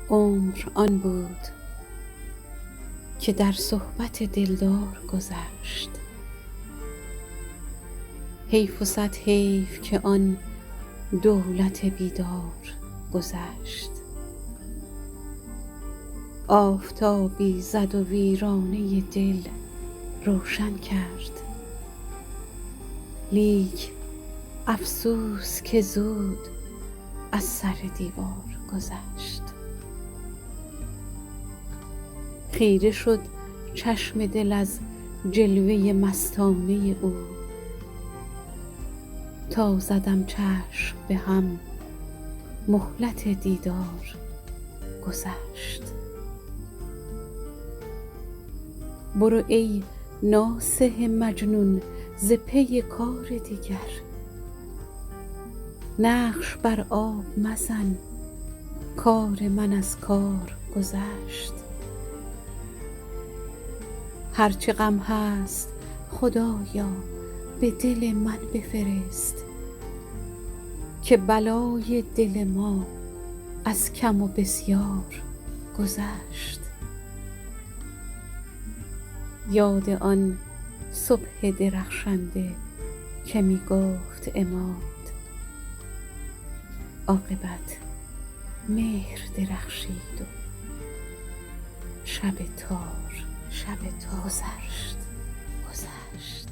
عمر آن بود که در صحبت دلدار گذشت. حیف و صد حیف که آن دولت بیدار گذشت. آفتابی زد و ویرانه دل روشن کرد، لیک افسوس که زود از سر دیوار گذشت. خیره شد چشم دل از جلوه مستانه او، تا زدم چشم به هم مهلت دیدار گذشت. برو ای ناصح مجنون ز پی کار دیگر، نقش بر آب مزن کار من از کار گذشت. هرچه غم هست خدایا به دل من بفرست، که بلای دل ما از کم و بسیار گذشت. یاد آن صبح درخشنده که می گفت عماد، عاقبت مهر درخشید و شب تار گذشت.